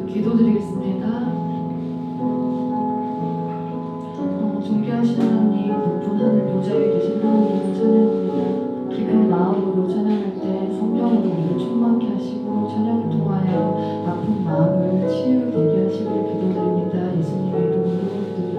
기도드리겠습니다. 존귀하신 하나님, 높은 하늘 보좌에 계신 하나님을 찬양합니다. 기쁜 마음으로 찬양할 때 성령으로 우리를 충만케 하시고 찬양을 통하여 아픈 마음을 치유되게 하시기를 기도드립니다. 예수님의 이름으로 기도드립니다.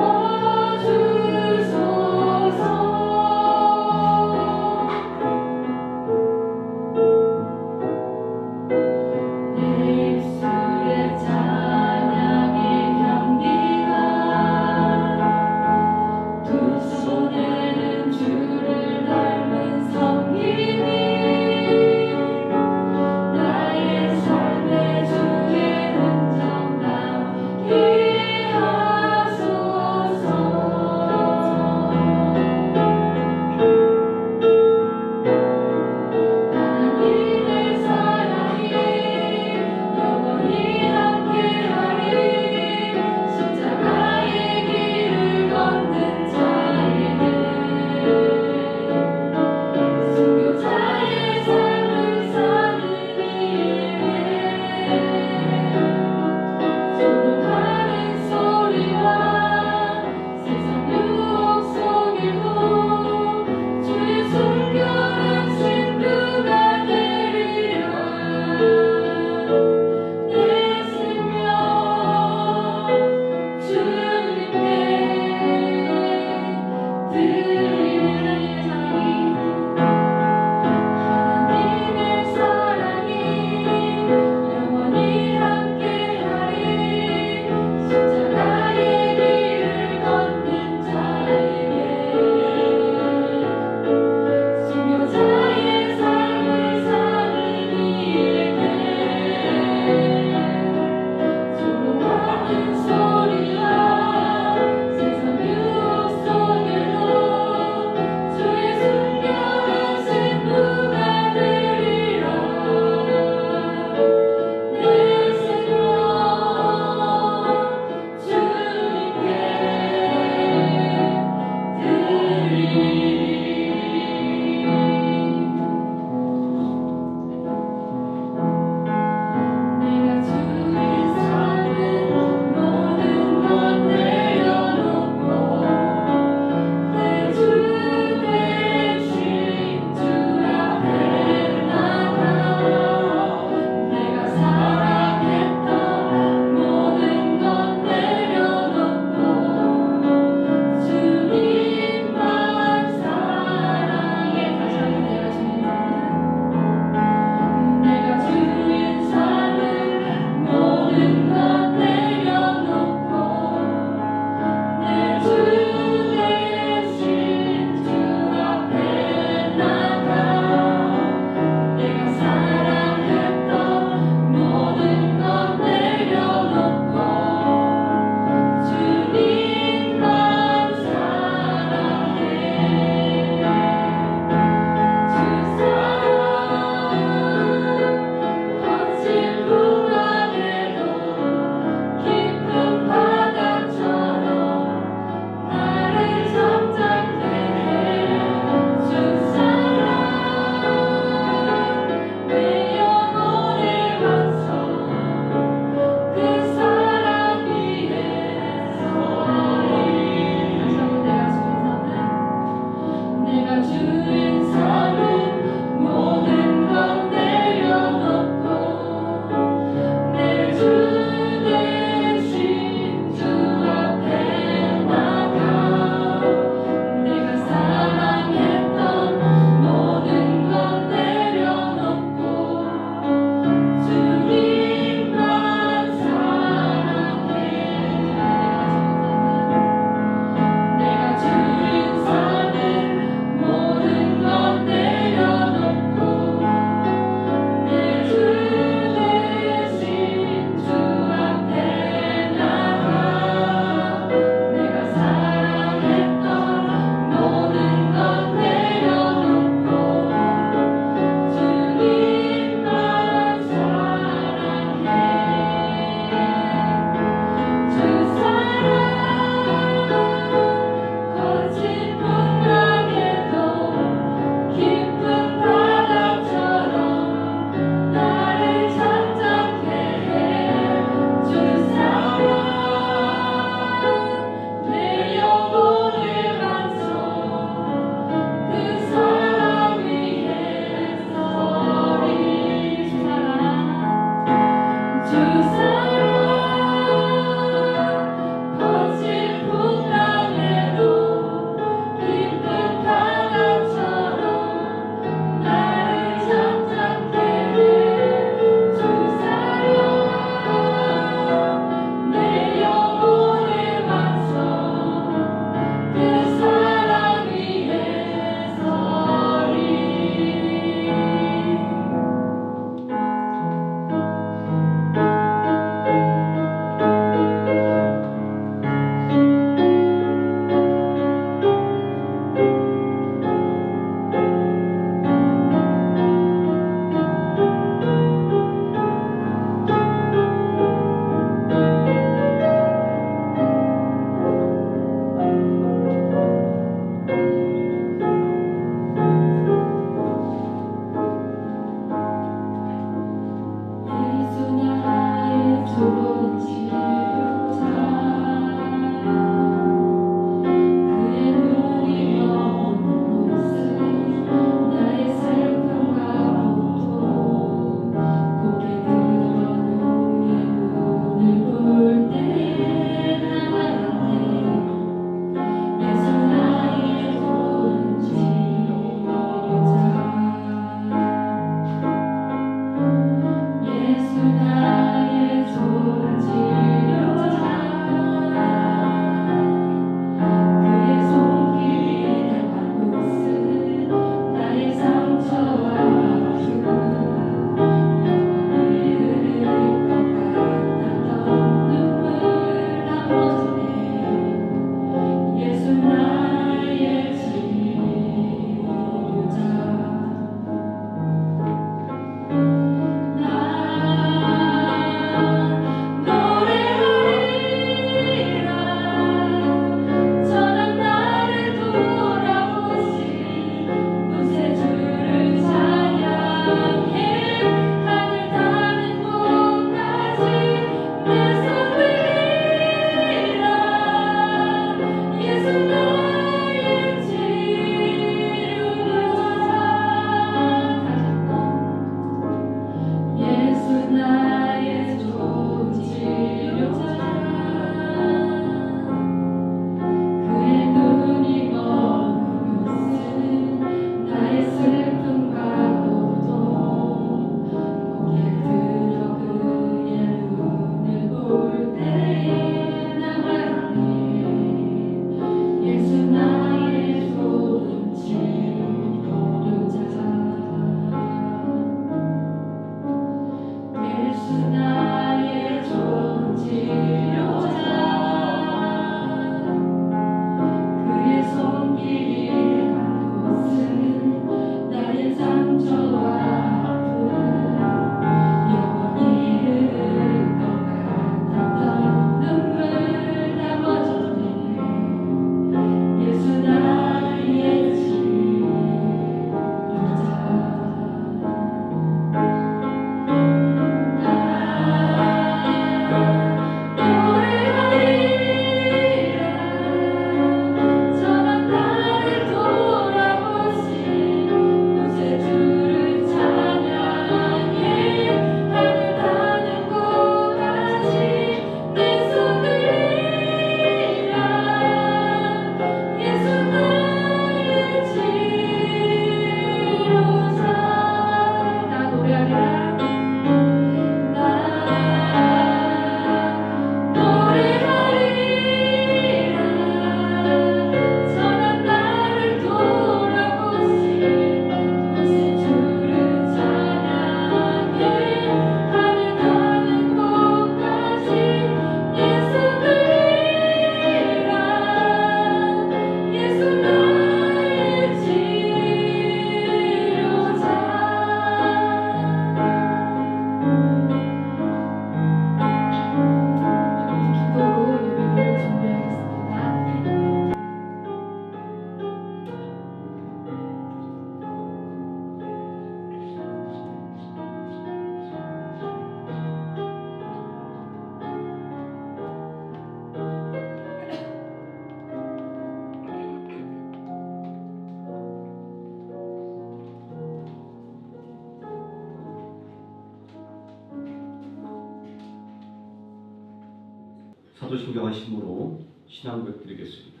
사도신경과 신부로 신앙 고백드리겠습니다.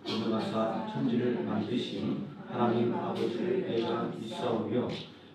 전능하사 천지를 만드신 하나님 아버지를 내가 믿사오며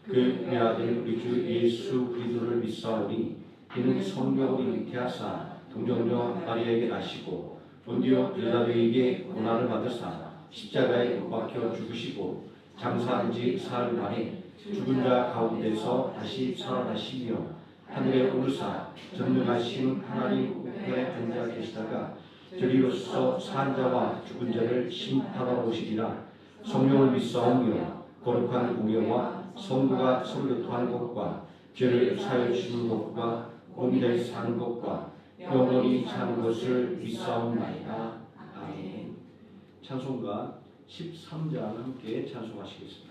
그 외아들 우리 주 예수 그리스도를 믿사오니 이는 성령으로 잉태하사 동정녀 마리아에게 나시고 본디오 빌라도에게 고난을 받으사 십자가에 못 박혀 죽으시고 장사한 지 사흘 만에 죽은 자 가운데서 다시 살아나시며 하늘에 오르사 전능하신 하나님 우편에 앉아 계시다가 저리로서 산 자와 죽은 자를 심판하러 오시리라. 성령을 믿사오며 거룩한 공예와 성부가 성교토하는 것과 죄를 사하여 주시는 것과 몸이 사는 것과 영원히 사는 것을 믿사옵나이다. 아멘. 찬송가 13장 함께 찬송하시겠습니다.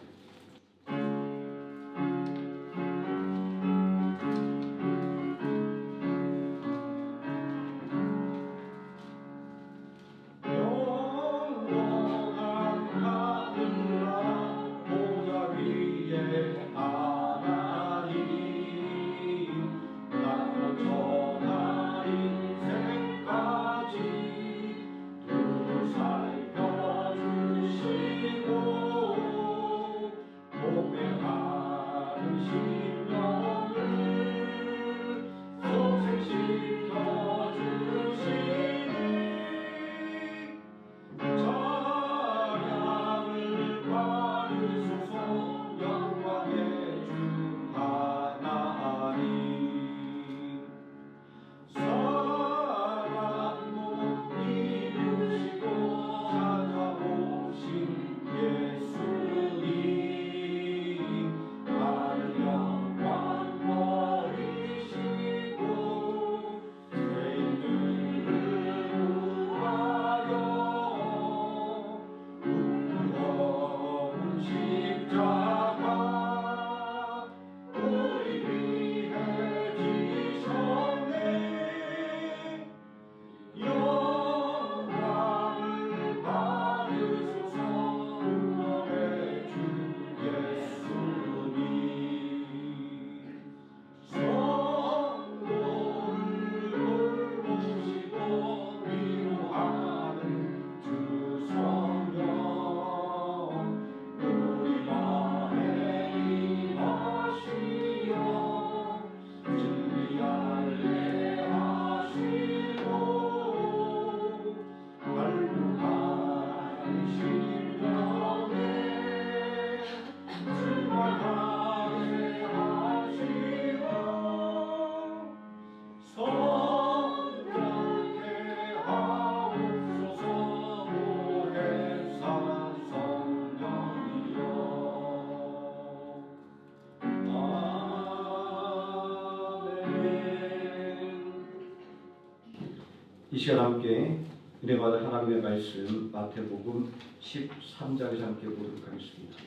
이 시간 함께 은혜 받을 하나님의 말씀 마태복음 13장에서 함께 보도록 하겠습니다.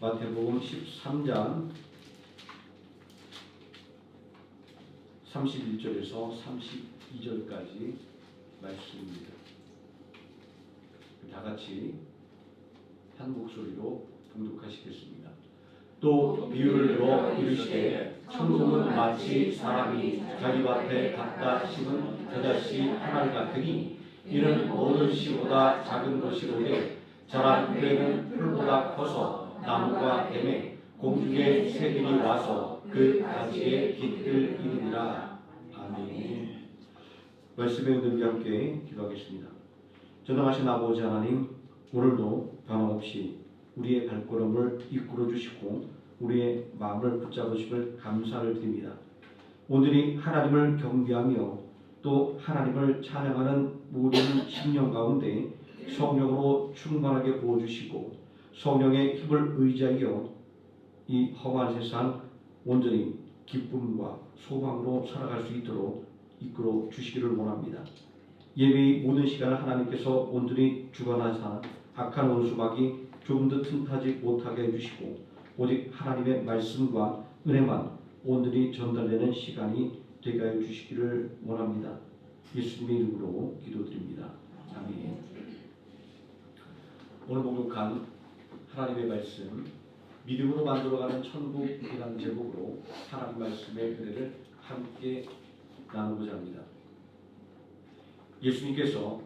마태복음 13장 31절에서 32절까지 말씀입니다. 다 같이 한 목소리로 봉독하시겠습니다. 또 비유를 들어 이르시되 천국은 마치 사람이 자기 밭에 갖다 심은 겨자씨 하나를 같으니 이는 모든 씨보다 작은 것이로되 자란 후에는 풀보다 커서 나무가 되매 공중의 새들이 와서 그 가지에 깃들 이르니라. 아멘. 말씀의 은혜와 함께 기도하겠습니다. 전능하신 아버지 하나님, 오늘도 변함없이 우리의 발걸음을 이끌어 주시고 우리의 마음을 붙잡으심을 감사를 드립니다. 오늘이 하나님을 경배하며 또 하나님을 찬양하는 모든 심령 가운데 성령으로 충만하게 부어주시고 성령의 힘을 의지하여 이 험한 세상 온전히 기쁨과 소망으로 살아갈 수 있도록 이끌어 주시기를 원합니다. 예배의 모든 시간을 하나님께서 온전히 주관하사 악한 원수막이 조금 더 틈타지 못하게 해주시고 오직 하나님의 말씀과 은혜만 온전히 전달되는 시간이 되게 하여 주시기를 원합니다. 예수님의 이름으로 기도드립니다. 아멘. 오늘 봉독한 하나님의 말씀, 믿음으로 만들어가는 천국이라는 제목으로 하나님 말씀의 은혜를 함께 나누고자 합니다. 예수님께서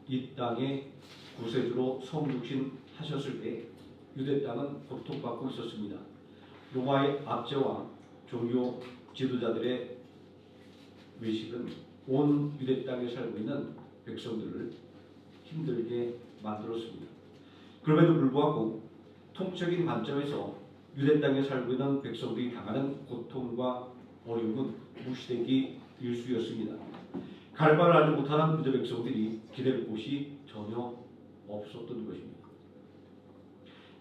이 땅에 구세주로 성육신 하셨을 때 유대 땅은 고통받고 있었습니다. 로마의 압제와 종교 지도자들의 외식은 온 유대 땅에 살고 있는 백성들을 힘들게 만들었습니다. 그럼에도 불구하고 통적인 관점에서 유대 땅에 살고 있는 백성들이 당하는 고통과 어려움은 무시되기 일쑤였습니다. 갈 바를 알지 못하는 유대 백성들이 기댈 곳이 전혀 없었던 것입니다.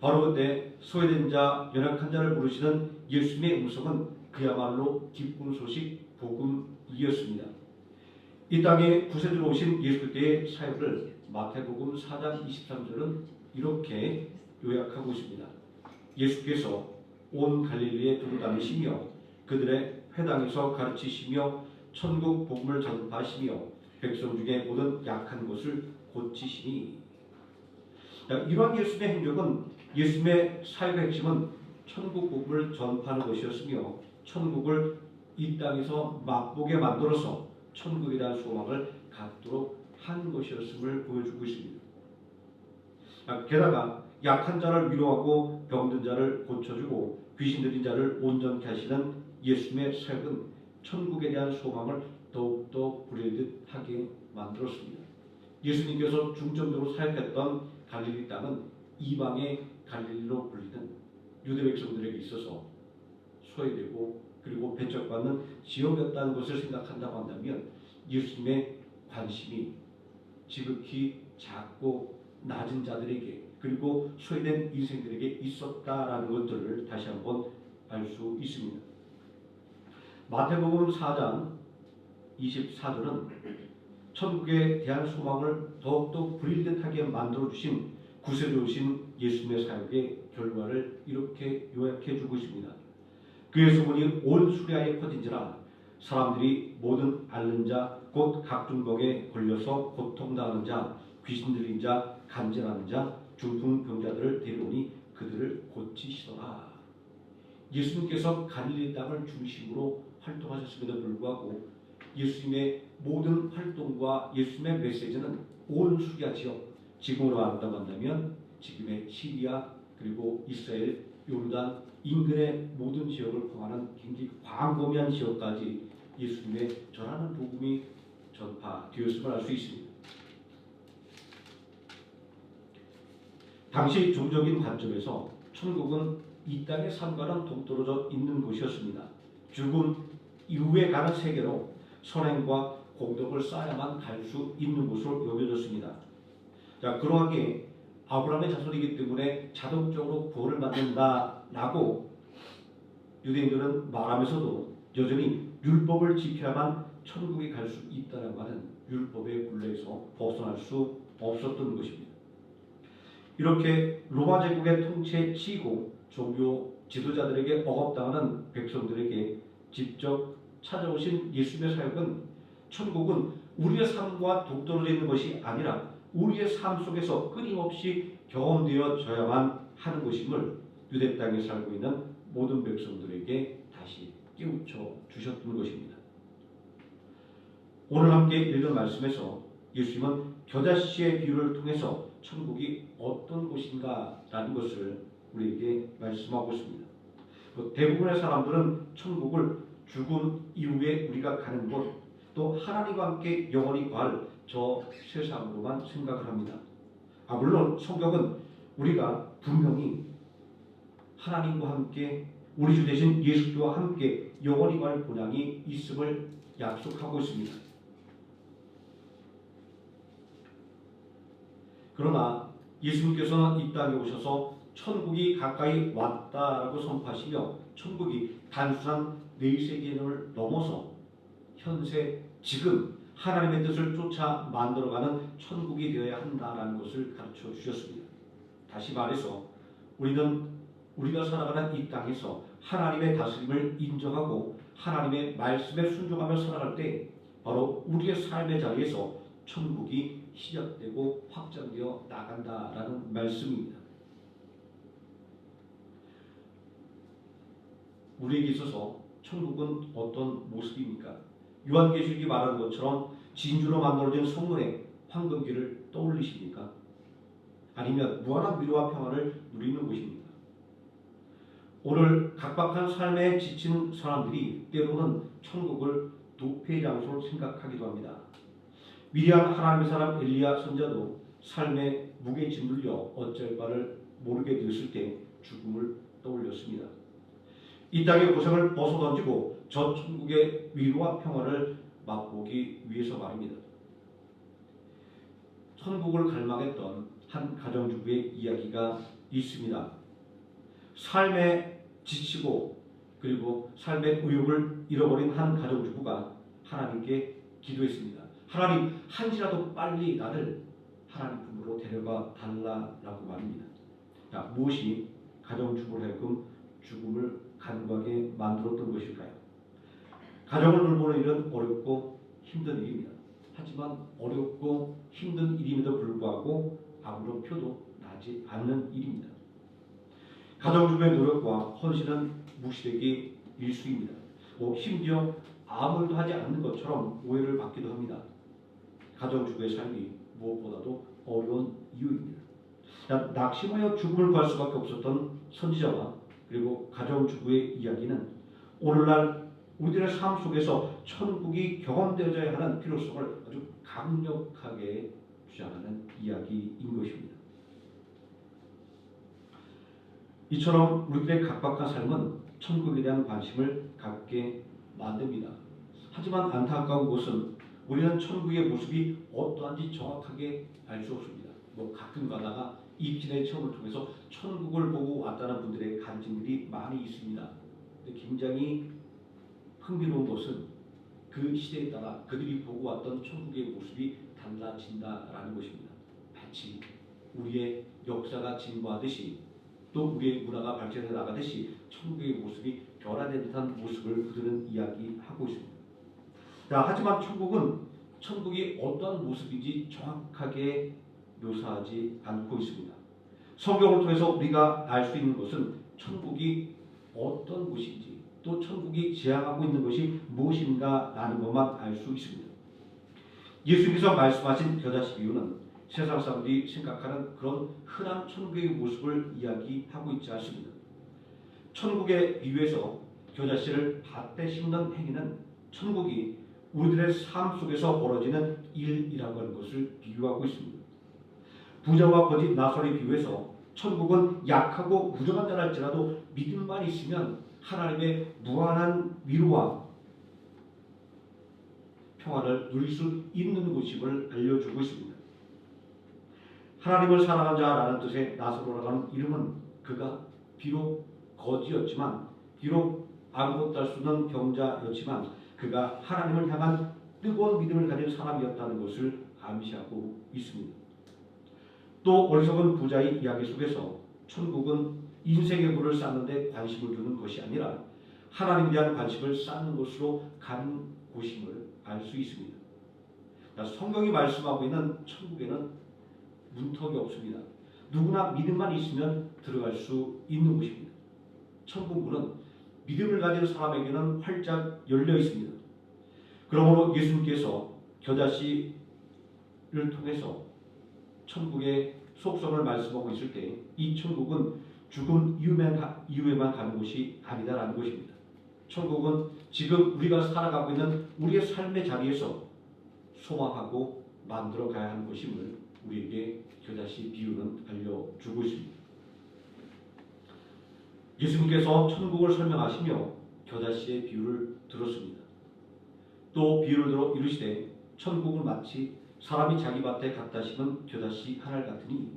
바로 그때 소외된 자, 연약한 자를 부르시는 예수님의 음성은 그야말로 기쁜 소식 복음이었습니다. 이 땅에 구세주로 오신 예수 그리스도의 사역을 마태복음 4장 23절은 이렇게 요약하고 있습니다. 예수께서 온 갈릴리에 두루 다니시며 그들의 회당에서 가르치시며 천국 복음을 전파하시며 백성 중에 모든 약한 것을 고치시니. 이러한 예수님의 행적은 예수님의 사역의 핵심은 천국 복음을 전파하는 것이었으며 천국을 이 땅에서 맛보게 만들어서 천국이라는 소망을 갖도록 한 것이었음을 보여주고 있습니다. 게다가 약한 자를 위로하고 병든 자를 고쳐주고 귀신 들린 자를 온전케 하시는 예수님의 사역은 천국에 대한 소망을 더욱더 부릴듯 하게 만들었습니다. 예수님께서 중점적으로 사역했던 갈릴리 땅은 이방의 갈릴리로 불리는 유대 백성들에게 있어서 소외되고 그리고 배척받는 지역이었다는 것을 생각한다고 한다면 예수님의 관심이 지극히 작고 낮은 자들에게 그리고 소외된 인생들에게 있었다라는 것들을 다시 한번 알 수 있습니다. 마태복음 4장 24절은 천국에 대한 소망을 더욱더 불일듯하게 만들어주신 구세주신 예수님의 사역의 결과를 이렇게 요약해주고 있습니다. 그의 소문이 온 수리아에 퍼진지라 사람들이 모든 앓는 자 곧 각종 병에 걸려서 고통당하는 자 귀신 들린 자 간질하는 자 중풍병자들을 데려오니 그들을 고치시더라. 예수님께서 갈릴리 땅을 중심으로 활동하셨음에도 불구하고 예수님의 모든 활동과 예수님의 메시지는 온 수리아 지역, 지금으로 말한다고 한다면 지금의 시리아 그리고 이스라엘, 요르단 인근의 모든 지역을 포함하는 굉장히 광범위한 지역까지 예수님의 전하는 복음이 전파되었음을 알 수 있습니다. 당시 종교적인 관점에서 천국은 이 땅의 삶과는 동떨어져 있는 곳이었습니다. 죽음 이후에 가는 세계로 선행과 공덕을 쌓아야만 갈 수 있는 곳으로 여겨졌습니다. 자, 그러하게 아브라함의 자손이기 때문에 자동적으로 구원을 받는다라고 유대인들은 말하면서도 여전히 율법을 지켜야만 천국에 갈 수 있다는 하는 율법의 굴레에서 벗어날 수 없었던 것입니다. 이렇게 로마 제국의 통치에 치이고 종교 지도자들에게 억압당하는 백성들에게 직접 찾아오신 예수님의 사역은 천국은 우리의 삶과 동떨어져 있는 것이 아니라 우리의 삶 속에서 끊임없이 경험되어져야만 하는 것임을 유대 땅에 살고 있는 모든 백성들에게 다시 깨우쳐 주셨던 것입니다. 오늘 함께 읽은 말씀에서 예수님은 겨자씨의 비유를 통해서 천국이 어떤 곳인가라는 것을 우리에게 말씀하고 있습니다. 대부분의 사람들은 천국을 죽음 이후에 우리가 가는 곳, 또 하나님과 함께 영원히 갈 저 세상으로만 생각을 합니다. 물론 성경은 우리가 분명히 하나님과 함께 우리 주 되신 예수와 함께 영원히 갈 본향이 있음을 약속하고 있습니다. 그러나 예수님께서는 이 땅에 오셔서 천국이 가까이 왔다라고 선포하시며 천국이 단순한 내세계 개념을 넘어서 현세 지금 하나님의 뜻을 쫓아 만들어가는 천국이 되어야 한다라는 것을 가르쳐 주셨습니다. 다시 말해서 우리는 우리가 살아가는 이 땅에서 하나님의 다스림을 인정하고 하나님의 말씀에 순종하며 살아갈 때 바로 우리의 삶의 자리에서 천국이 시작되고 확장되어 나간다라는 말씀입니다. 우리에게 있어서 천국은 어떤 모습입니까? 요한계시록이 말하는 것처럼 진주로 만들어진 성문의 황금길을 떠올리십니까? 아니면 무한한 위로와 평안을 누리는 곳입니까? 오늘 각박한 삶에 지친 사람들이 때로는 천국을 도피의 장소로 생각하기도 합니다. 위대한 하나님의 사람 엘리야 선자도 삶의 무게에 짓눌려 어쩔 바를 모르게 되었을 때 죽음을 떠올렸습니다. 이 땅의 고생을 벗어던지고 저 천국의 위로와 평화를 맛보기 위해서 말입니다. 천국을 갈망했던 한 가정주부의 이야기가 있습니다. 삶에 지치고 그리고 삶의 의욕을 잃어버린 한 가정주부가 하나님께 기도했습니다. 하나님, 한시라도 빨리 나를 하나님 품으로 데려가 달라라고 말입니다. 자, 무엇이 가정주부로 하여금 죽음을 간과하게 만들었던 것일까요? 가정을 돌보는 일은 어렵고 힘든 일입니다. 하지만 어렵고 힘든 일임에도 불구하고 아무런 표도 나지 않는 일입니다. 가정주부의 노력과 헌신은 무시되기 일쑤입니다. 심지어 아무 일도 하지 않는 것처럼 오해를 받기도 합니다. 가정주부의 삶이 무엇보다도 어려운 이유입니다. 낙심하여 죽음을 구할 수밖에 없었던 선지자와 그리고 가정주부의 이야기는 오늘날 우리들의 삶 속에서 천국이 경험되어져야 하는 필요성을 아주 강력하게 주장하는 이야기인 것입니다. 이처럼 우리들의 각박한 삶은 천국에 대한 관심을 갖게 만듭니다. 하지만 안타까운 것은 우리는 천국의 모습이 어떠한지 정확하게 알 수 없습니다. 가끔 가다가 입진의 체험을 통해서 천국을 보고 왔다는 분들의 간증들이 많이 있습니다. 근데 굉장히 흥미로운 것은 그 시대에 따라 그들이 보고 왔던 천국의 모습이 달라진다라는 것입니다. 마치 우리의 역사가 진보하듯이 또 우리의 문화가 발전해 나가듯이 천국의 모습이 변화된 듯한 모습을 그들은 이야기하고 있습니다. 하지만 천국이 어떠한 모습인지 정확하게 묘사하지 않고 있습니다. 성경을 통해서 우리가 알 수 있는 것은 천국이 어떤 곳인지 또 천국이 지향하고 있는 것이 무엇인가라는 것만 알 수 있습니다. 예수님께서 말씀하신 겨자씨 비유는 세상 사람들이 생각하는 그런 흔한 천국의 모습을 이야기하고 있지 않습니다. 천국의 비유에서 겨자씨를 밭에 심는 행위는 천국이 우리들의 삶 속에서 벌어지는 일이라고 하는 것을 비유하고 있습니다. 부자와 거짓 나설의 비유에서 천국은 약하고 부정한 자랄지라도 믿음만 있으면 하나님의 무한한 위로와 평화를 누릴 수 있는 곳임을 알려주고 있습니다. 하나님을 사랑한 자라는 뜻의 나사로라고 하는 이름은 그가 비록 거지였지만 비록 아무것도 할 수 없는 병자였지만 그가 하나님을 향한 뜨거운 믿음을 가진 사람이었다는 것을 암시하고 있습니다. 또 어리석은 부자의 이야기 속에서 천국은 인생의 부를 쌓는 데 관심을 두는 것이 아니라 하나님에 대한 관심을 쌓는 것으로 가는 곳임을 알 수 있습니다. 성경이 말씀하고 있는 천국에는 문턱이 없습니다. 누구나 믿음만 있으면 들어갈 수 있는 곳입니다. 천국 문은 믿음을 가진 사람에게는 활짝 열려 있습니다. 그러므로 예수님께서 겨자씨를 통해서 천국의 속성을 말씀하고 있을 때 이 천국은 죽음 이후에만 가는 곳이 아니다라는 것입니다. 천국은 지금 우리가 살아가고 있는 우리의 삶의 자리에서 소망하고 만들어 가야 하는 것임을 우리에게 겨자씨 비유는 알려주고 있습니다. 예수님께서 천국을 설명하시며 겨자씨의 비유를 들었습니다. 또 비유를 들어 이르시되 천국은 마치 사람이 자기 밭에 갖다 심은 겨자씨 하나 같으니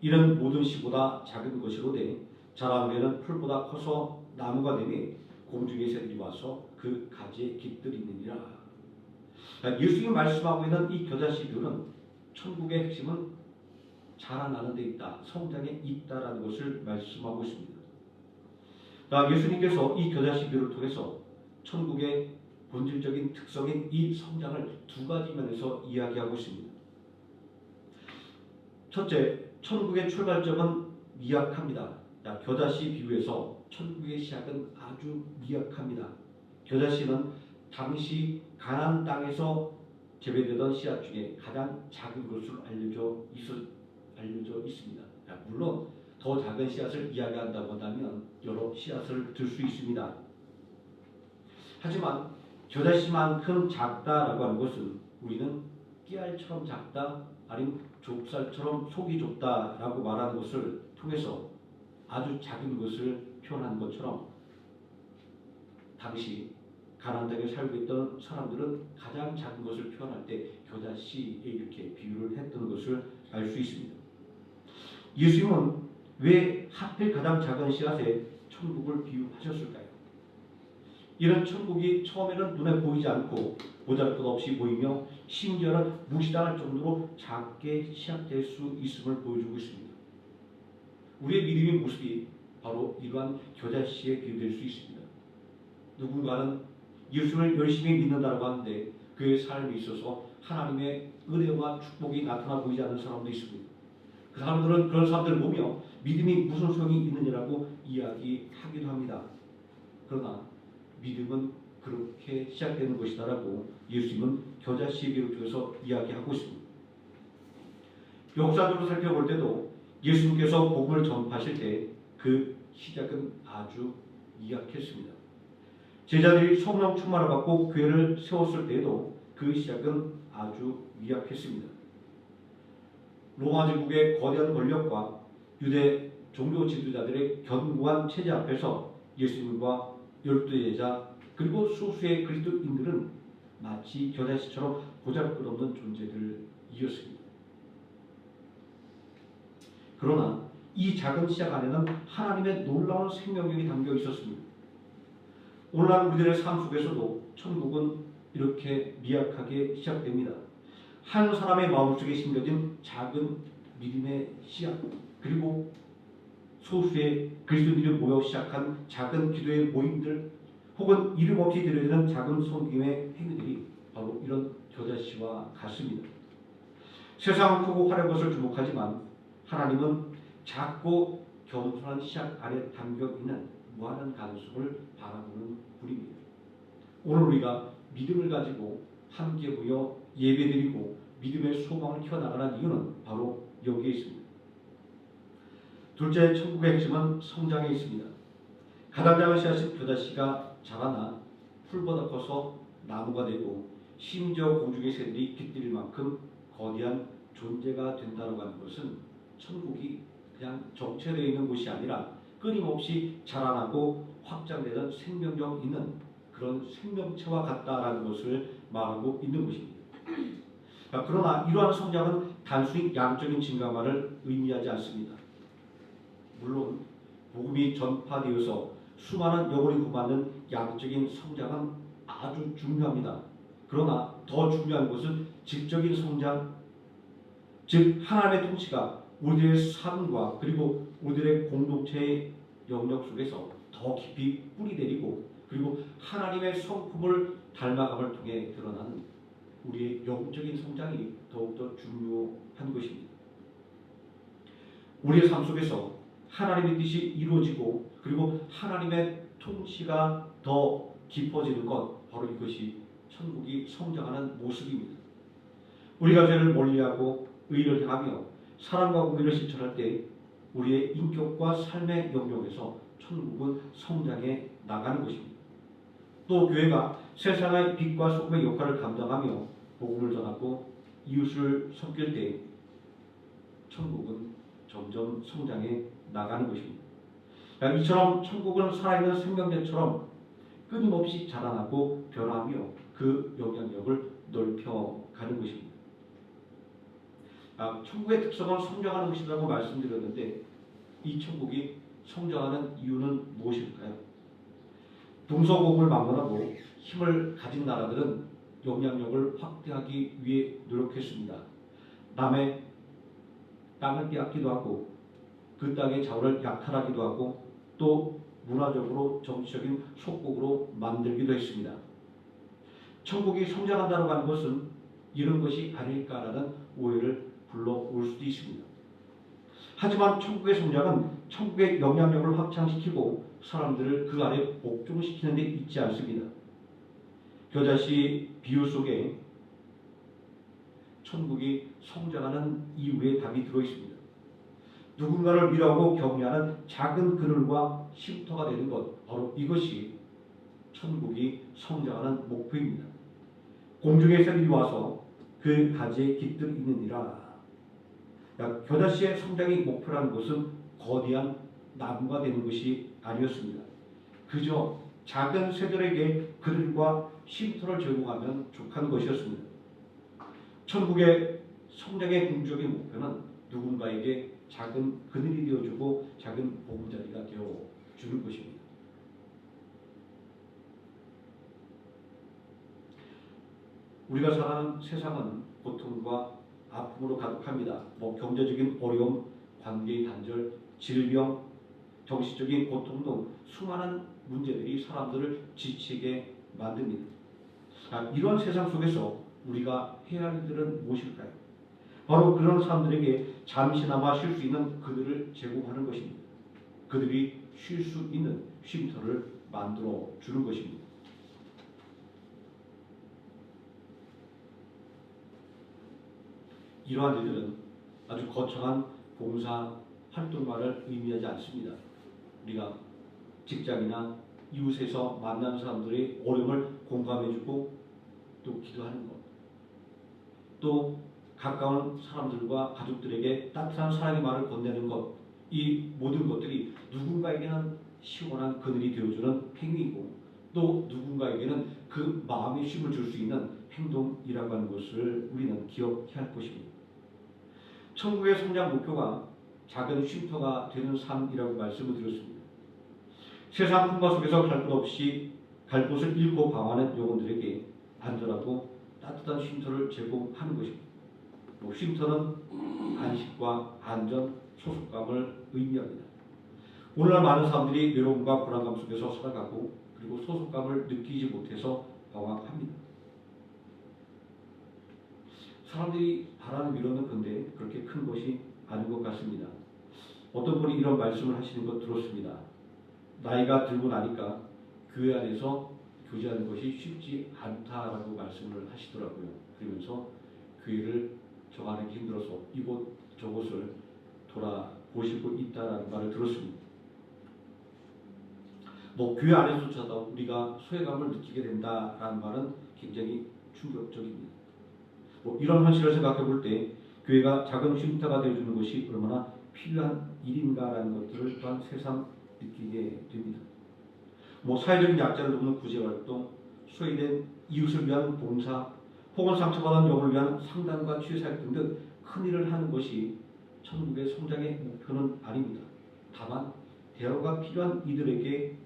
이는 모든 씨보다 작은 것이로되 자라는 데는 풀보다 커서 나무가 되매 공중의 새들이 와서 그 가지에 깃들이느니라. 예수님이 말씀하고 있는 이 겨자씨 비유는 천국의 핵심은 자라나는 데 있다, 성장에 있다라는 것을 말씀하고 있습니다. 예수님께서 이 겨자씨 비유를 통해서 천국의 본질적인 특성인 이 성장을 두 가지 면에서 이야기하고 있습니다. 첫째, 천국의 출발점은 미약합니다. 겨자씨 비유에서 천국의 시작은 아주 미약합니다. 겨자씨는 당시 가나안 땅에서 재배되던 씨앗 중에 가장 작은 것으로 알려져 있습니다. 물론 더 작은 씨앗을 이야기한다고 한다면 여러 씨앗을 들 수 있습니다. 하지만 겨자씨만큼 작다라고 하는 것은 우리는 깨알처럼 작다, 아니면 좁쌀처럼 속이 좁다라고 말하는 것을 통해서 아주 작은 것을 표현한 것처럼 당시 가나안 땅에 살고 있던 사람들은 가장 작은 것을 표현할 때 겨자씨에 이렇게 비유를 했던 것을 알 수 있습니다. 예수님은 왜 하필 가장 작은 씨앗에 천국을 비유하셨을까요? 이런 천국이 처음에는 눈에 보이지 않고 보잘것없이 보이며 심지어는 무시당할 정도로 작게 시작될 수 있음을 보여주고 있습니다. 우리의 믿음의 모습이 바로 이러한 겨자씨에 비유될 수 있습니다. 누군가는 예수를 열심히 믿는다고 하는데 그의 삶에 있어서 하나님의 은혜와 축복이 나타나 보이지 않는 사람도 있습니다. 그 사람들은 그런 사람들을 보며 믿음이 무슨 소용이 있느냐라고 이야기하기도 합니다. 그러나 믿음은 그렇게 시작되는 것이다라고 예수님은 겨자씨의 비유를 통해서 이야기하고 있습니다. 역사적으로 살펴볼 때도 예수님께서 복음을 전파하실 때 그 시작은 아주 미약했습니다. 제자들이 성령 충만을 받고 교회를 세웠을 때에도 그 시작은 아주 미약했습니다. 로마 제국의 거대한 권력과 유대 종교 지도자들의 견고한 체제 앞에서 예수님과 12 제자 그리고 소수의 그리스도인들은 마치 겨자씨처럼 보잘것없는 존재들이었습니다. 그러나 이 작은 시작 안에는 하나님의 놀라운 생명력이 담겨 있었습니다. 오늘날 우리들의 삶 속에서도 천국은 이렇게 미약하게 시작됩니다. 한 사람의 마음속에 심겨진 작은 믿음의 씨앗, 그리고 소수의 그리스도인들이 모여 시작한 작은 기도의 모임들, 혹은 이름 없이 드려지는 작은 섬김의 행위들이 바로 이런 겨자씨와 같습니다. 세상은 크고 화려한 것을 주목하지만 하나님은 작고 겸손한 시작 안에 담겨있는 무한한 가능성을 바라보는 분입니다. 오늘 우리가 믿음을 가지고 함께 모여 예배드리고 믿음의 소망을 키워나가는 이유는 바로 여기에 있습니다. 둘째, 천국의 핵심은 성장에 있습니다. 가장 작은 씨앗인 겨자씨가 자라나 풀보다 커서 나무가 되고 심지어 공중의 새들이 깃들일 만큼 거대한 존재가 된다고 하는 것은 천국이 그냥 정체되어 있는 곳이 아니라 끊임없이 자라나고 확장되는 생명력 있는 그런 생명체와 같다라는 것을 말하고 있는 것입니다. 그러나 이러한 성장은 단순히 양적인 증가만을 의미하지 않습니다. 물론 복음이 전파되어서 수많은 영혼이 구받는 양적인 성장은 아주 중요합니다. 그러나 더 중요한 것은 질적인 성장, 즉 하나님의 통치가 우리들의 삶과 그리고 우리들의 공동체의 영역 속에서 더 깊이 뿌리내리고 그리고 하나님의 성품을 닮아감을 통해 드러나는 우리의 영적인 성장이 더욱더 중요한 것입니다. 우리의 삶 속에서 하나님의 뜻이 이루어지고 그리고 하나님의 통치가 더 깊어지는 것, 바로 이것이 천국이 성장하는 모습입니다. 우리가 죄를 멀리하고 의를 향하며 사랑과 공의를 실천할 때 우리의 인격과 삶의 영역에서 천국은 성장해 나가는 것입니다. 또 교회가 세상의 빛과 소금의 역할을 감당하며 복음을 전하고 이웃을 섬길 때 천국은 점점 성장해 나가는 것입니다. 이처럼 천국은 살아있는 생명체처럼 끊임없이 자라나고 변화하며 그 영향력을 넓혀가는 것입니다. 천국의 특성은 성장하는 것이라고 말씀드렸는데 이 천국이 성장하는 이유는 무엇일까요? 동서고금을 막론하고 힘을 가진 나라들은 영향력을 확대하기 위해 노력했습니다. 남의 땅을 빼앗기도 하고 그 땅의 자원을 약탈하기도 하고 또 문화적으로 정치적인 속국으로 만들기도 했습니다. 천국이 성장한다고 하는 것은 이런 것이 아닐까라는 오해를 불러올 수도 있습니다. 하지만 천국의 성장은 천국의 영향력을 확장시키고 사람들을 그 안에 복종시키는 데 있지 않습니다. 겨자씨 비유 속에 천국이 성장하는 이유의 답이 들어있습니다. 누군가를 위로하고 격려하는 작은 그늘과 쉼터가 되는 것, 바로 이것이 천국이 성장하는 목표입니다. 공중에서 이리 와서 그 가지에 깃들 있느니라. 겨자씨의 성장의 목표라는 것은 거대한 나무가 되는 것이 아니었습니다. 그저 작은 새들에게 그늘과 쉼터를 제공하면 족한 것이었습니다. 천국의 성장의 궁극적인 목표는 누군가에게 작은 그늘이 되어주고 작은 보금자리가 되어주는 것입니다. 우리가 사는 세상은 고통과 아픔으로 가득합니다. 경제적인 어려움, 관계의 단절, 질병, 정신적인 고통 등 수많은 문제들이 사람들을 지치게 만듭니다. 이런 세상 속에서 우리가 해야 할 일들은 무엇일까요? 바로 그런 사람들에게 잠시나마 쉴 수 있는 그들을 제공하는 것입니다. 그들이 쉴 수 있는 쉼터를 만들어 주는 것입니다. 이러한 일들은 아주 거창한 봉사 활동만을 의미하지 않습니다. 우리가 직장이나 이웃에서 만난 사람들의 어려움을 공감해주고 또 기도하는 것, 또 가까운 사람들과 가족들에게 따뜻한 사랑의 말을 건네는 것, 이 모든 것들이 누군가에게는 시원한 그늘이 되어주는 행위이고 또 누군가에게는 그 마음에 쉼을 줄 수 있는 행동이라고 하는 것을 우리는 기억해야 할 것입니다. 천국의 성장 목표가 작은 쉼터가 되는 삶이라고 말씀을 드렸습니다. 세상 풍파 속에서 갈 곳 없이 갈 곳을 잃고 방황하는 영혼들에게 안전하고 따뜻한 쉼터를 제공하는 것입니다. 쉼터는 안식과 안전, 소속감을 의미합니다. 오늘날 많은 사람들이 외로움과 불안감 속에서 살아가고 그리고 소속감을 느끼지 못해서 방황합니다. 사람들이 바라는 위로는 그런데 그렇게 큰 것이 아닌 것 같습니다. 어떤 분이 이런 말씀을 하시는 것 들었습니다. 나이가 들고 나니까 교회 안에서 교제하는 것이 쉽지 않다라고 말씀을 하시더라고요. 그러면서 교회를 정하기 힘들어서 이곳 저곳을 돌아보시고 있다라는 말을 들었습니다. 교회 안에서조차도 우리가 소외감을 느끼게 된다라는 말은 굉장히 충격적입니다. 이런 현실을 생각해 볼 때 교회가 작은 쉼터가 되어주는 것이 얼마나 필요한 일인가라는 것들을 또한 새삼 느끼게 됩니다. 사회적인 약자를 돕는 구제활동, 소외된 이웃을 위한 봉사, 혹은 상처받은 영혼을 위한 상담과 치유사역 등 큰 일을 하는 것이 천국의 성장의 목표는 아닙니다. 다만 대화가 필요한 이들에게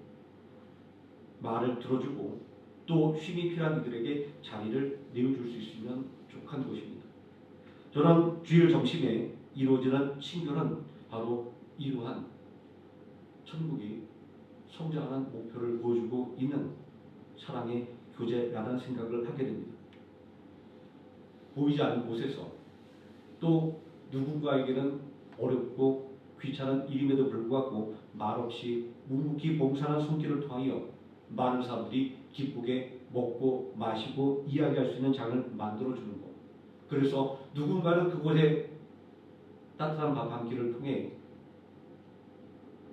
말을 들어주고 또 쉼이 필요한 이들에게 자리를 내어줄 수 있으면 족한 것입니다. 저는 주일 점심에 이루어지는 친교는 바로 이러한 천국이 성장하는 목표를 보여주고 있는 사랑의 교제라는 생각을 하게 됩니다. 보이지 않는 곳에서 또 누군가에게는 어렵고 귀찮은 일임에도 불구하고 말없이 묵묵히 봉사하는 손길을 통하여 많은 사람들이 기쁘게 먹고 마시고 이야기할 수 있는 장을 만들어주는 것. 그래서 누군가는 그곳에 따뜻한 밥 한 끼를 통해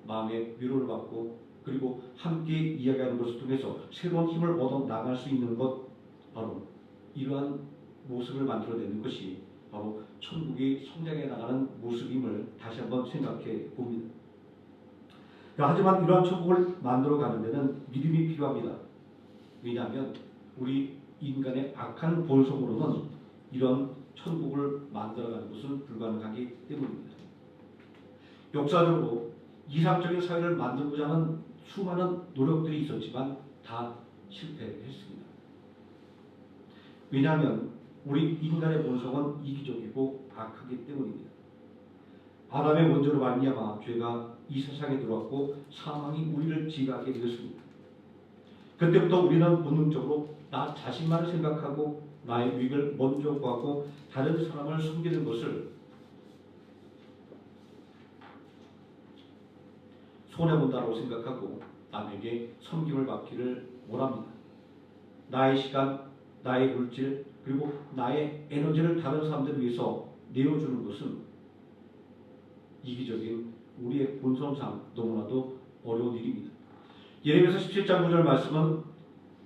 마음의 위로를 받고 그리고 함께 이야기하는 것을 통해서 새로운 힘을 얻어 나갈 수 있는 것, 바로 이러한 모습을 만들어내는 것이 바로 천국이 성장해 나가는 모습임을 다시 한번 생각해 봅니다. 하지만 이러한 천국을 만들어가는 데는 믿음이 필요합니다. 왜냐하면 우리 인간의 악한 본성으로는 이런 천국을 만들어가는 것은 불가능하기 때문입니다. 역사적으로 이상적인 사회를 만들고자 하는 수많은 노력들이 있었지만 다 실패했습니다. 왜냐하면 우리 인간의 본성은 이기적이고 악하기 때문입니다. 아담의 원죄로 말미암아 죄가 이 세상에 들어왔고 사망이 우리를 지배하게 되었습니다. 그때부터 우리는 본능적으로 나 자신만을 생각하고 나의 유익을 먼저 구하고 다른 사람을 섬기는 것을 손해본다고 생각하고 남에게 섬김을 받기를 원합니다. 나의 시간, 나의 물질, 그리고 나의 에너지를 다른 사람들을 위해서 내어주는 것은 이기적인 우리의 본성상 너무나도 어려운 일입니다. 예레미야서 17장 9절 말씀은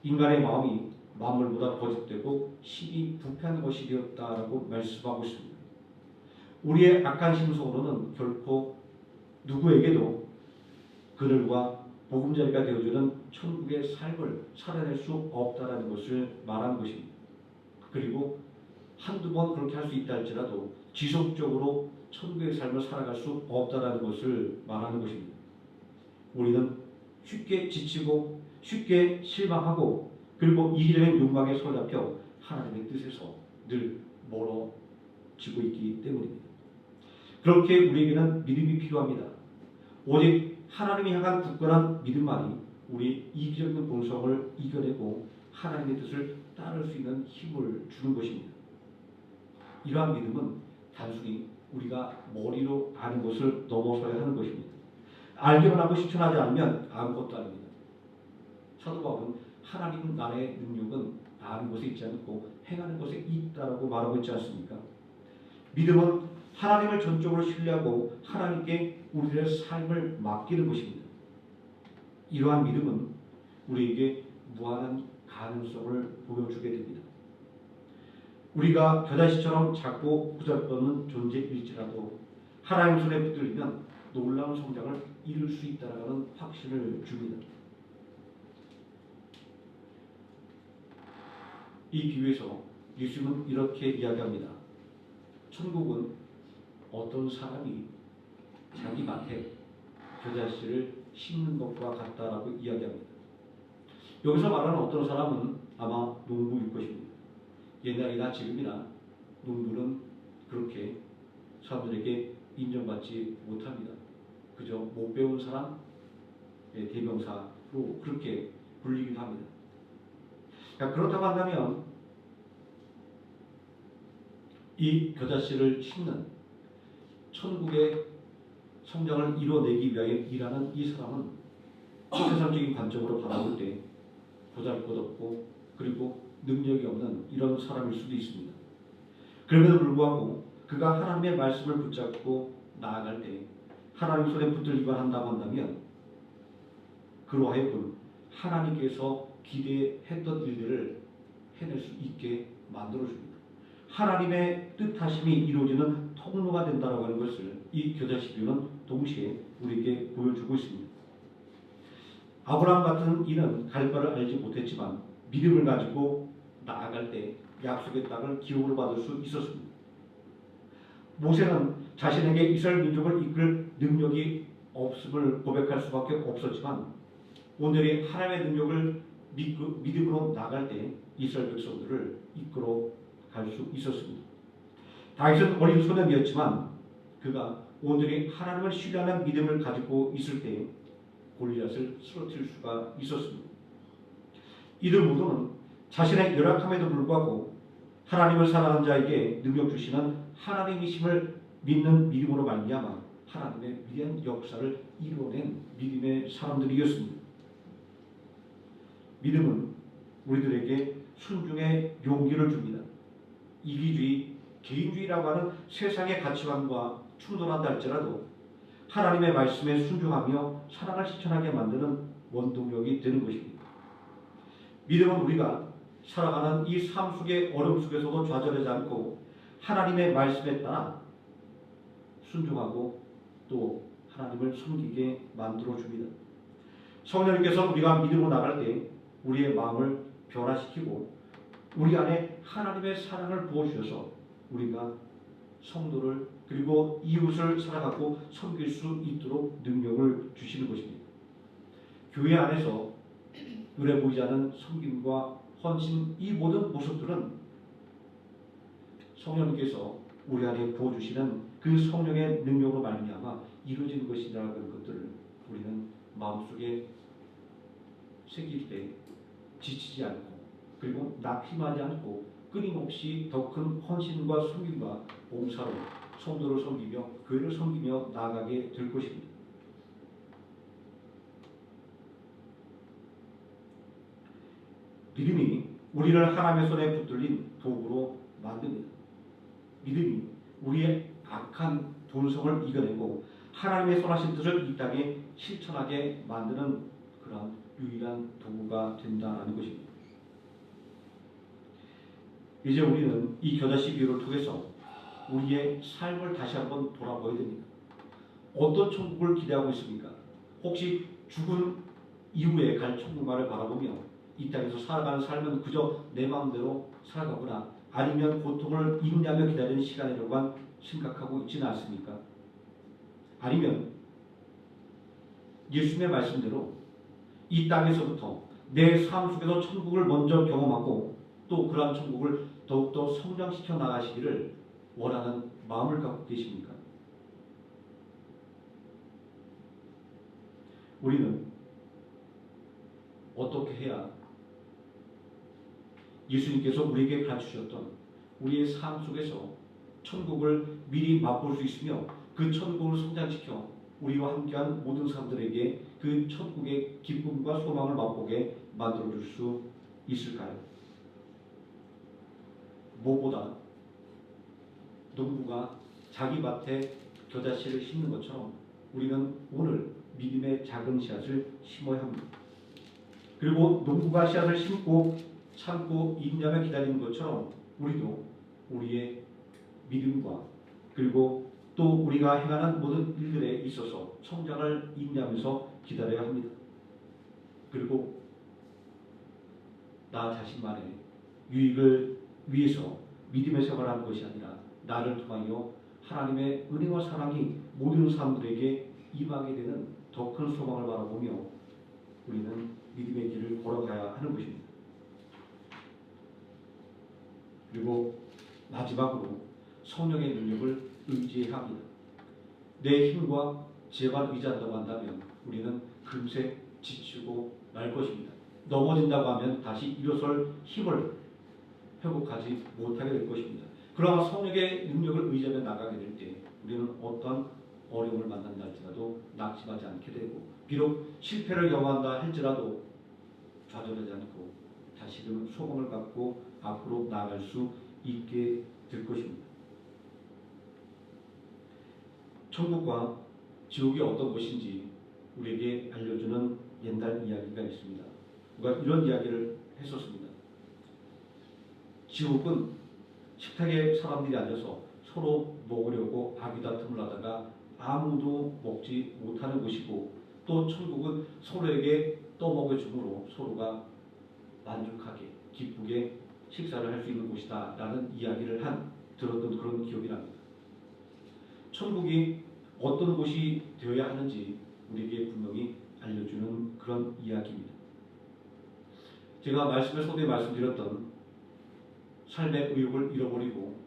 인간의 마음이 만물보다 거짓되고 심히 부패한 것이 되었다라고 말씀하고 있습니다. 우리의 악한 심성으로는 결코 누구에게도 그들과 보금자리가 되어주는 천국의 삶을 살아낼 수 없다라는 것을 말하는 것입니다. 그리고 한두 번 그렇게 할 수 있다 할지라도 지속적으로 천국의 삶을 살아갈 수 없다라는 것을 말하는 것입니다. 우리는 쉽게 지치고 쉽게 실망하고 그리고 이기적인 욕망에 사로잡혀 하나님의 뜻에서 늘 멀어지고 있기 때문입니다. 그렇게 우리에게는 믿음이 필요합니다. 오직 하나님이 향한 굳건한 믿음만이 우리 이기적인 본성을 이겨내고 하나님의 뜻을 따를 수 있는 힘을 주는 것입니다. 이러한 믿음은 단순히 우리가 머리로 아는 것을 넘어서야 하는 것입니다. 알기만 하고 실천하지 않으면 아무것도 아닙니다. 사도 바울은 하나님 나라의 능력은 아는 것에 있지 않고 행하는 것에 있다라고 말하고 있지 않습니까? 믿음은 하나님을 전적으로 신뢰하고 하나님께 우리의 삶을 맡기는 것입니다. 이러한 믿음은 우리에게 무한한 가능성을 보여주게 됩니다. 우리가 겨자씨처럼 작고 보잘것없는 존재일지라도 하나님 손에 붙들리면 놀라운 성장을 이룰 수 있다는 확신을 줍니다. 이 비유에서 예수님은 이렇게 이야기합니다. 천국은 어떤 사람이 자기 밭에 겨자씨를 심는 것과 같다라고 이야기합니다. 여기서 말하는 어떤 사람은 아마 농부일 것입니다. 옛날이나 지금이나 농부는 그렇게 사람들에게 인정받지 못합니다. 그저 못 배운 사람의 대명사로 그렇게 불리기도 합니다. 그렇다고 한다면 이 겨자씨를 심는 천국의 성장을 이뤄내기 위하여 일하는 이 사람은 세상적인 관점으로 바라볼 때 보잘것없고 그리고 능력이 없는 이런 사람일 수도 있습니다. 그럼에도 불구하고 그가 하나님의 말씀을 붙잡고 나아갈 때 하나님 손에 붙들기만 한다고 한다면 그로 하여금 하나님께서 기대했던 일들을 해낼 수 있게 만들어줍니다. 하나님의 뜻하심이 이루어지는 통로가 된다고 하는 것을 이 겨자씨 비유는 동시에 우리에게 보여주고 있습니다. 아브라함 같은 이는 갈 바를 알지 못했지만 믿음을 가지고 나아갈 때 약속의 땅을 기업으로 받을 수 있었습니다. 모세는 자신에게 이스라엘 민족을 이끌 능력이 없음을 고백할 수밖에 없었지만 오늘의 하나님의 능력을 믿음으로 나갈 때 이스라엘 백성들을 이끌어 갈 수 있었습니다. 다윗은 어린 소년이었지만 그가 온전히 하나님을 신뢰하는 믿음을 가지고 있을 때 골리앗을 쓰러뜨릴 수가 있었습니다. 이들 모두는 자신의 열악함에도 불구하고 하나님을 사랑하는 자에게 능력 주시는 하나님이심을 믿는 믿음으로 말미암아 하나님의 위대한 역사를 이루어낸 믿음의 사람들이었습니다. 믿음은 우리들에게 순종의 용기를 줍니다. 이기주의, 개인주의라고 하는 세상의 가치관과 충돌한다 할지라도 하나님의 말씀에 순종하며 사랑을 실천하게 만드는 원동력이 되는 것입니다. 믿음은 우리가 살아가는 이 삶 속의 어려움 속에서도 좌절하지 않고 하나님의 말씀에 따라 순종하고 또 하나님을 섬기게 만들어줍니다. 성령님께서 우리가 믿음으로 나갈 때 우리의 마음을 변화시키고 우리 안에 하나님의 사랑을 부어주셔서 우리가 성도를 그리고 이웃을 사랑하고 섬길 수 있도록 능력을 주시는 것입니다. 교회 안에서 눈에 보이지 않는 섬김과 헌신 이 모든 모습들은 성령님께서 우리 안에 부어주시는 그 성령의 능력으로 말미암아 이루어지는 것이라는 것들을 우리는 마음속에 새길 때 지치지 않고 그리고 낙심하지 않고 끊임없이 더 큰 헌신과 섬김과 봉사로 성도를 섬기며 교회를 섬기며 나아가게 될 것입니다. 믿음이 우리를 하나님의 손에 붙들린 도구로 만듭니다. 믿음이 우리의 악한 본성을 이겨내고 하나님의 선하신 뜻을 이 땅에 실천하게 만드는 그런 유일한 도구가 된다는 것입니다. 이제 우리는 이 겨자씨 비유를 통해서 우리의 삶을 다시 한번 돌아보아야 됩니다. 어떤 천국을 기대하고 있습니까? 혹시 죽은 이후에 갈 천국만을 바라보며 이 땅에서 살아가는 삶은 그저 내 마음대로 살아가거나 아니면 고통을 인내하며 기다리는 시간이라고만 생각하고 있지는 않습니까? 아니면 예수님의 말씀대로 이 땅에서부터 내 삶 속에서 천국을 먼저 경험하고 또 그러한 천국을 더욱더 성장시켜 나가시기를 원하는 마음을 갖고 계십니까? 우리는 어떻게 해야 예수님께서 우리에게 가르치셨던 우리의 삶 속에서 천국을 미리 맛볼 수 있으며 그 천국을 성장시켜 우리와 함께한 모든 사람들에게 그 천국의 기쁨과 소망을 맛보게 만들어줄 수 있을까요? 무엇보다 농부가 자기 밭에 겨자씨를 심는 것처럼 우리는 오늘 믿음의 작은 씨앗을 심어야 합니다. 그리고 농부가 씨앗을 심고 참고 인내하며 기다리는 것처럼 우리도 우리의 믿음과 그리고 또 우리가 행하는 모든 일들에 있어서 성장을 인내하면서 기다려야 합니다. 그리고 나 자신만의 유익을 위해서 믿음의 생활을 하는 것이 아니라 나를 통하여 하나님의 은혜와 사랑이 모든 사람들에게 임하게 되는 더 큰 소망을 바라보며 우리는 믿음의 길을 걸어가야 하는 것입니다. 그리고 마지막으로 성령의 능력을 의지해야 합니다. 내 힘과 지혜만 의지한다고 한다면 우리는 금세 지치고 말 것입니다. 넘어진다고 하면 다시 일어설 힘을 회복하지 못하게 될 것입니다. 그러나 성령의 능력을 의지하며 나가게 될 때 우리는 어떠한 어려움을 만난다 할지라도 낙심하지 않게 되고 비록 실패를 경험한다 할지라도 좌절하지 않고 다시금 소망을 갖고 앞으로 나아갈 수 있게 될 것입니다. 천국과 지옥이 어떤 것인지 우리에게 알려주는 옛날 이야기가 있습니다. 누가 이런 이야기를 했었습니다. 지옥은 식탁에 사람들이 앉아서 서로 먹으려고 아귀다툼을 하다가 아무도 먹지 못하는 곳이고 또 천국은 서로에게 떠먹여줌으로 서로가 만족하게 기쁘게 식사를 할 수 있는 곳이다 라는 이야기를 들었던 그런 기억이 납니다. 천국이 어떤 곳이 되어야 하는지 우리에게 분명히 알려주는 그런 이야기입니다. 제가 말씀에 서두에 말씀드렸던 삶의 의욕을 잃어버리고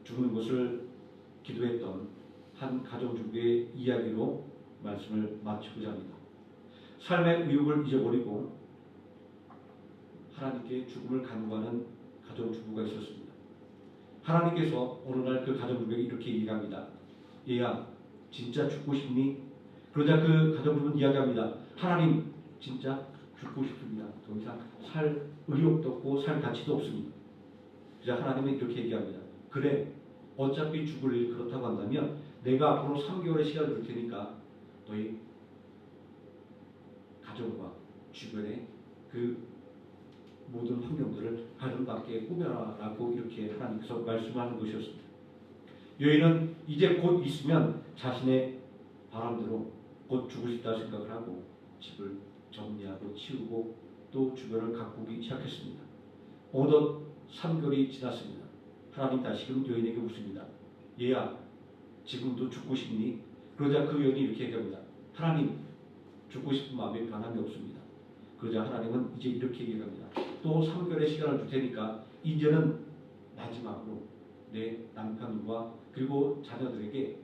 죽는 것을 기도했던 한 가정주부의 이야기로 말씀을 마치고자 합니다. 삶의 의욕을 잊어버리고 하나님께 죽음을 간구하는 가정주부가 있었습니다. 하나님께서 어느 날 그 가정주부에게 이렇게 얘기합니다. 얘야 진짜 죽고 싶니? 그러자 그 가정주부는 이야기합니다. 하나님 진짜 죽고 싶습니다. 더 이상 살 의욕도 없고 살 가치도 없습니다. 그러자 하나님은 이렇게 얘기합니다. 그래 어차피 죽을 일 그렇다고 한다면 내가 앞으로 3개월의 시간을 줄 테니까 너희 가정과 주변에 그 모든 환경들을 아름답게 꾸며라 라고 이렇게 하나님께서 말씀하는 것이었습니다. 여인은 이제 곧 있으면 자신의 바람대로 곧 죽을 수 있다고 생각을 하고 집을 정리하고 치우고 또 주변을 가꾸기 시작했습니다. 어느덧 3개월이 지났습니다. 하나님 다시금 여인에게 묻습니다. 얘야 지금도 죽고 싶니? 그러자 그 여인이 이렇게 얘기합니다. 하나님 죽고 싶은 마음에 변함이 없습니다. 그러자 하나님은 이제 이렇게 얘기합니다. 또 3개월의 시간을 줄 테니까 이제는 마지막으로 내 남편과 그리고 자녀들에게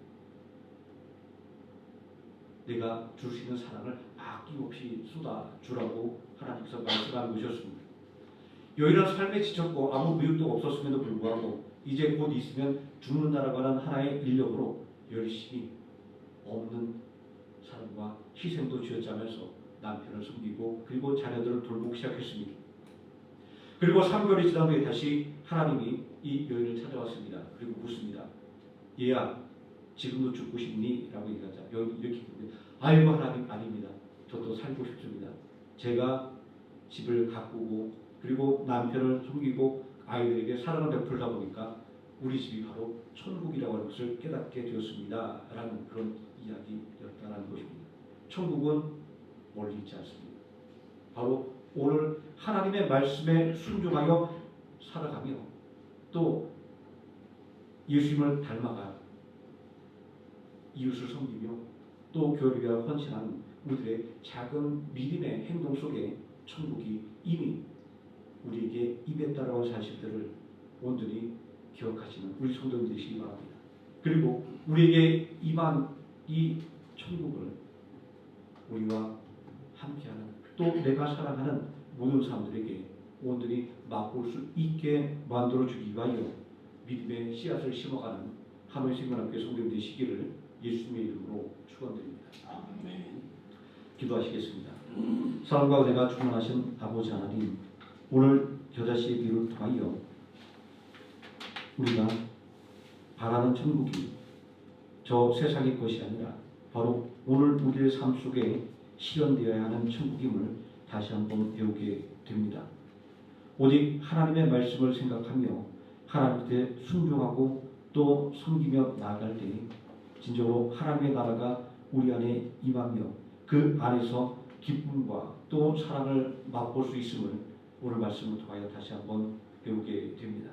내가 줄 수 있는 사랑을 아낌없이 쏟아주라고 하나님께서 말씀하는 것이었습니다. 여인은 삶에 지쳤고 아무 의욕도 없었음에도 불구하고 이제 곧 있으면 죽는다라고 하는 하나의 인력으로 열심히 없는 사람과 희생도 쥐어짜면서 남편을 섬기고 그리고 자녀들을 돌보기 시작했습니다. 그리고 3개월이 지난 후에 다시 하나님이 이 여인을 찾아왔습니다. 그리고 묻습니다. 얘야, 지금도 죽고 싶니? 라고 얘기하자. 이렇게 묻는데, 아이고 하나님, 아닙니다. 저도 살고 싶습니다. 제가 집을 가꾸고 그리고 남편을 섬기고 아이들에게 사랑을 베풀다 보니까 우리 집이 바로 천국이라고 하는 것을 깨닫게 되었습니다. 라는 그런 이야기였다는 것입니다. 천국은 멀리 있지 않습니다. 바로 오늘 하나님의 말씀에 순종하여 살아가며 또 예수님을 닮아가 이웃을 섬기며 또 교회를 위하여 헌신하는 우리들의 작은 믿음의 행동 속에 천국이 이미 우리에게 임했다라는 사실들을 온전히 기억하시는 우리 성도님 되시기 바랍니다. 그리고 우리에게 임한 이 천국을 우리와 함께하는 또 내가 사랑하는 모든 사람들에게 온전히 맛볼 수 있게 만들어주기 위하여 믿음의 씨앗을 심어가는 하나님의 생명학교의 성도님 되시기를 예수님의 이름으로 축원드립니다. 아멘. 기도하시겠습니다. 사랑과 은혜가 충만하신 아버지 하나님, 오늘 겨자씨의 비유를 통하여 우리가 바라는 천국이 저 세상의 것이 아니라 바로 오늘 우리의 삶 속에 실현되어야 하는 천국임을 다시 한번 배우게 됩니다. 오직 하나님의 말씀을 생각하며 하나님께 순종하고 또 섬기며 나아갈 때 진정으로 하나님의 나라가 우리 안에 임하며 그 안에서 기쁨과 또 사랑을 맛볼 수 있음을 오늘 말씀을 통하여 다시 한번 배우게 됩니다.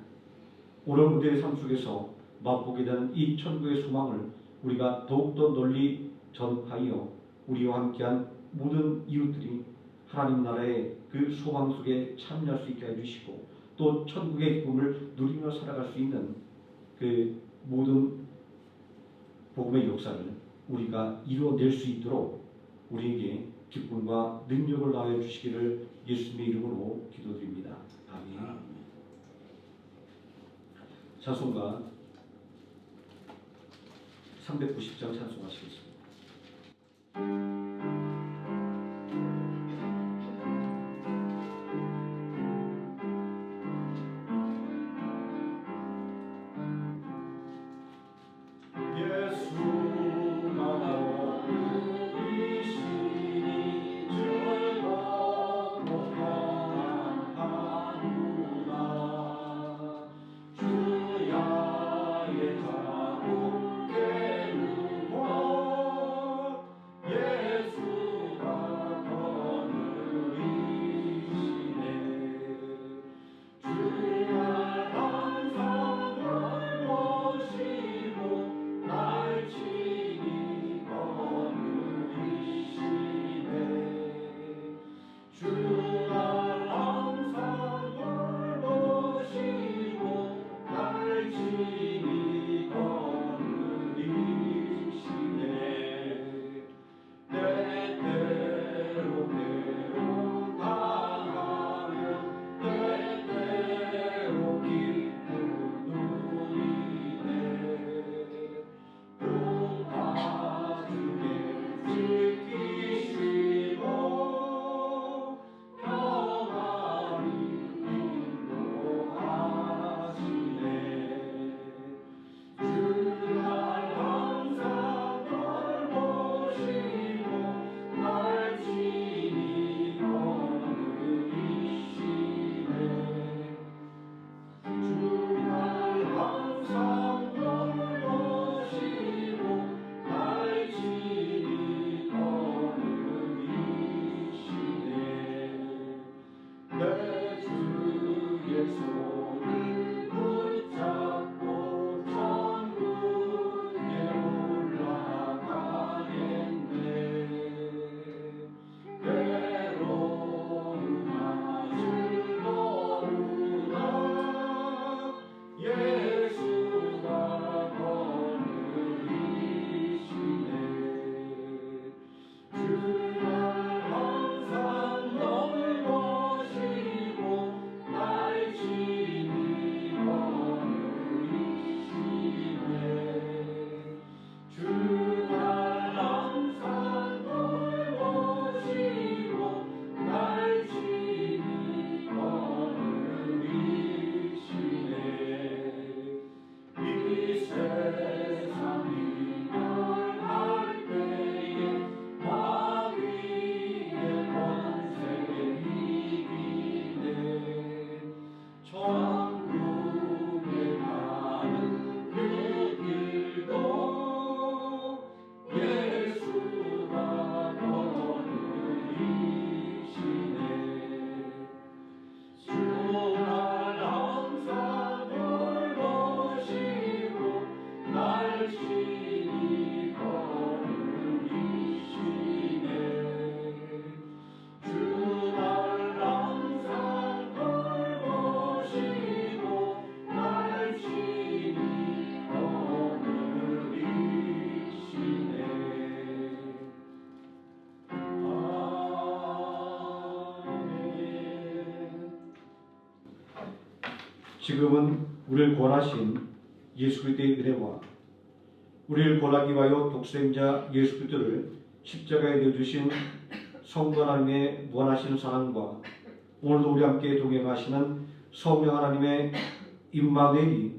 오늘 우리의 삶 속에서 맛보게 되는 이 천국의 소망을 우리가 더욱더 널리 전파하여 우리와 함께한 모든 이웃들이 하나님 나라의 그 소망 속에 참여할 수 있게 해주시고 또 천국의 기쁨을 누리며 살아갈 수 있는 그 모든 복음의 역사를 우리가 이루어낼 수 있도록 우리에게 기쁨과 능력을 나눠 주시기를 예수님의 이름으로 기도드립니다. 아멘. 찬송가 390장 찬송하시겠습니다. 지금은 우리를 구원하신 예수 그리스도의 은혜와 우리를 구원하기 위하여 독생자 예수 그리스도를 십자가에 내어주신 성부 하나님의 무한하신 사랑과 오늘도 우리 함께 동행하시는 성령 하나님의 임마누엘이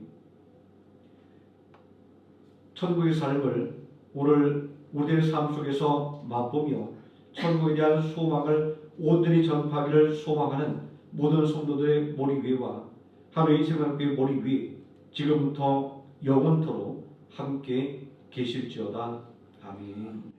천국의 삶을 오늘 우리의 삶 속에서 맛보며 천국에 대한 소망을 온전히 전파하기를 소망하는 모든 성도들의 머리 위와 하루의 생명교회 머리 위 지금부터 영원토록 함께 계실지어다. 아멘.